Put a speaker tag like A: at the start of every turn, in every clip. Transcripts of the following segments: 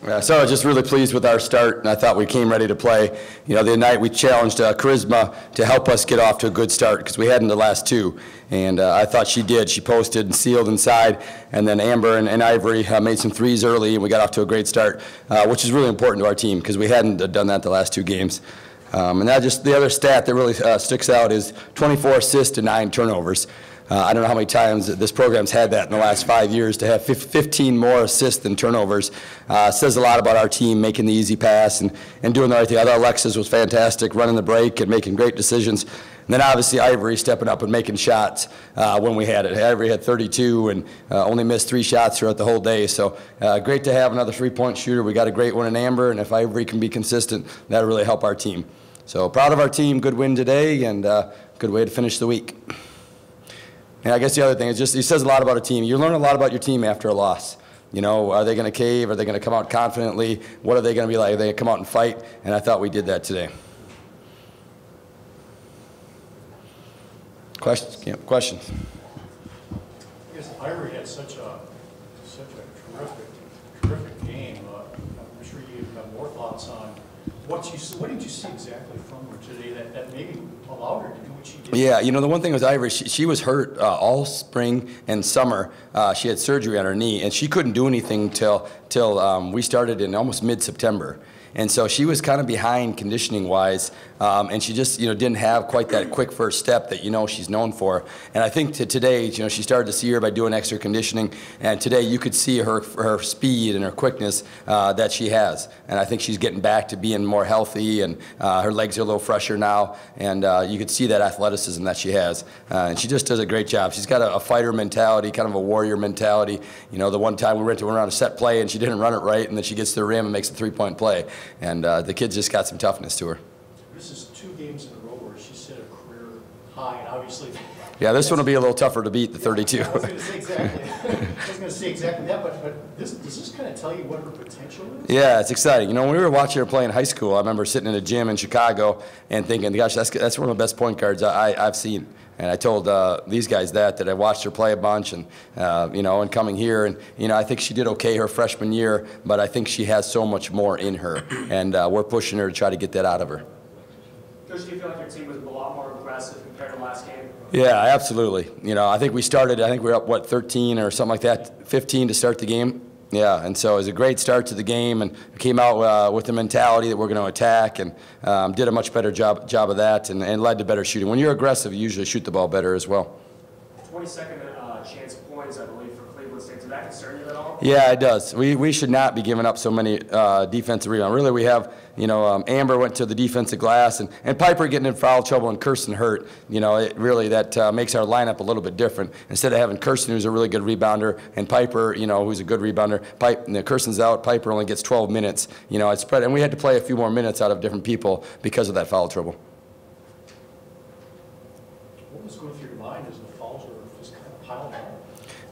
A: So I was just really pleased with our start, and I thought we came ready to play. You know, the other night we challenged Charisma to help us get off to a good start because we hadn't the last two, and I thought she did. She posted and sealed inside, and then Amber and Ivory made some threes early, and we got off to a great start, which is really important to our team because we hadn't done that the last two games. And that just the other stat that really sticks out is 24 assists to 9 turnovers. I don't know how many times this program's had that in the last 5 years. To have 15 more assists than turnovers says a lot about our team making the easy pass and doing the right thing. I thought Alexis was fantastic, running the break and making great decisions. And then obviously Ivory stepping up and making shots when we had it. Ivory had 32 and only missed 3 shots throughout the whole day. So great to have another 3-point shooter. We got a great one in Amber, and if Ivory can be consistent, that'll really help our team. So proud of our team. Good win today, and good way to finish the week. And I guess the other thing is just, it says a lot about a team. You learn a lot about your team after a loss. You know, are they going to cave? Are they going to come out confidently? What are they going to be like? Are they going to come out and fight? And I thought we did that today. Questions? Yeah, questions?
B: I guess Ivory had such a terrific game. I'm sure you have more thoughts on what did you see exactly from her today that maybe allowed her to do what she did?
A: Yeah, you know, the one thing was Ivory, she was hurt all spring and summer. She had surgery on her knee, and she couldn't do anything till we started in almost mid-September. And so she was kind of behind conditioning-wise, and she just, you know, didn't have quite that quick first step that, you know, she's known for. And I think today, you know, she started to see her by doing extra conditioning, and today you could see her speed and her quickness that she has. And I think she's getting back to being more healthy, and her legs are a little fresher now, and you could see that athleticism that she has. And she just does a great job. She's got a fighter mentality, kind of a warrior mentality. You know, the one time we went around a set play and she didn't run it right, and then she gets to the rim and makes a 3-point play. And the kid's just got some toughness to her.
B: This is 2 games in a row where she set a career high, and obviously.
A: Yeah, this one will be a little tougher to beat, the 32.
B: I was going to say exactly. I was going to say exactly that, but does this kind of tell you what her potential is? Yeah,
A: it's exciting. You know, when we were watching her play in high school, I remember sitting in a gym in Chicago and thinking, gosh, that's one of the best point guards I've seen. And I told these guys that I watched her play a bunch, and you know, and coming here, and you know, I think she did okay her freshman year, but I think she has so much more in her, and we're pushing her to try to get that out of her.
C: Coach, do you feel like your team was a lot more aggressive compared to last game?
A: Yeah, absolutely. You know, I think we were up, what, 13 or something like that, 15 to start the game. Yeah, and so it was a great start to the game, and came out with the mentality that we're going to attack, and did a much better job of that, and led to better shooting. When you're aggressive, you usually shoot the ball better as well.
C: 22nd chance points, I believe, for Cleveland State. Does that concern you at all?
A: Yeah, it does. We should not be giving up so many defensive rebounds. Really, we have, you know, Amber went to the defensive glass, and Piper getting in foul trouble and Kirsten hurt. You know, it really, that makes our lineup a little bit different. Instead of having Kirsten, who's a really good rebounder, and Piper, you know, who's a good rebounder, Kirsten's out, Piper only gets 12 minutes. You know, it's spread, and we had to play a few more minutes out of different people because of that foul trouble.
B: What was going through your mind as the fouls were just kind of piling up?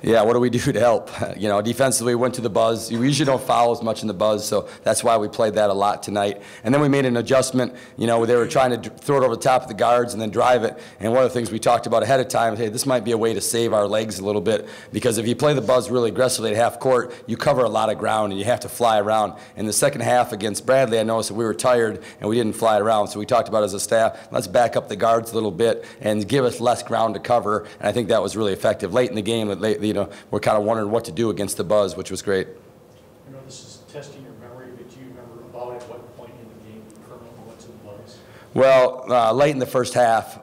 A: Yeah, what do we do to help? You know, defensively, we went to the buzz. We usually don't foul as much in the buzz, so that's why we played that a lot tonight. And then we made an adjustment. You know, they were trying to throw it over the top of the guards and then drive it. And one of the things we talked about ahead of time, hey, this might be a way to save our legs a little bit, because if you play the buzz really aggressively at half court, you cover a lot of ground and you have to fly around. In the second half against Bradley, I noticed that we were tired and we didn't fly around. So we talked about as a staff, let's back up the guards a little bit and give us less ground to cover. And I think that was really effective. Late in the game, you know, we're kind of wondering what to do against the buzz, which was great.
B: I know this is testing your memory, but do you remember about at what point in the game you permanently went to the buzz?
A: Well, late in the first half,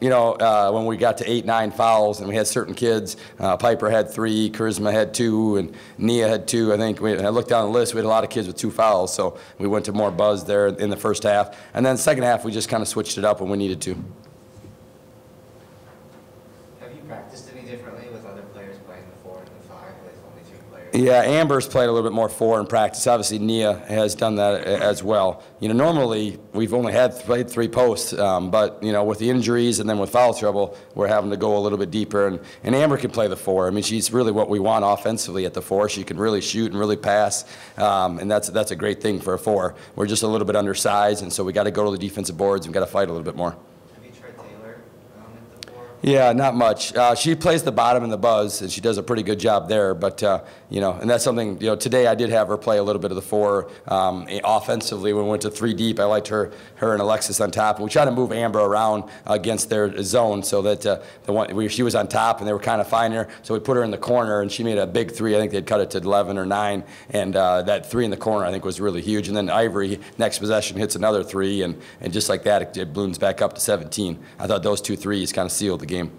A: you know, when we got to 8-9 fouls, and we had certain kids, Piper had 3, Charisma had 2, and Nia had 2. I think I looked down the list, we had a lot of kids with 2 fouls, so we went to more buzz there in the first half. And then the second half, we just kind of switched it up when we needed to.
D: Have you practiced any differently with other players playing the 4 and the 5 with only 2 players?
A: Yeah, Amber's played a little bit more 4 in practice. Obviously, Nia has done that as well. You know, normally we've only played 3 posts, but you know, with the injuries and then with foul trouble, we're having to go a little bit deeper. And Amber can play the 4. I mean, she's really what we want offensively at the 4. She can really shoot and really pass, and that's a great thing for a 4. We're just a little bit undersized, and so we got to go to the defensive boards and got to fight a little bit more.
D: Have you tried Taylor at the 4?
A: Yeah, not much. She plays the bottom and the buzz, and she does a pretty good job there. But you know, and that's something. You know, today I did have her play a little bit of the 4 offensively. When we went to 3 deep, I liked her and Alexis on top, and we tried to move Amber around against their zone so that she was on top and they were kind of finding her. So we put her in the corner, and she made a big 3. I think they'd cut it to 11 or 9, and that 3 in the corner I think was really huge. And then Ivory next possession hits another 3, and just like that it balloons back up to 17. I thought those 2 threes kind of sealed the game.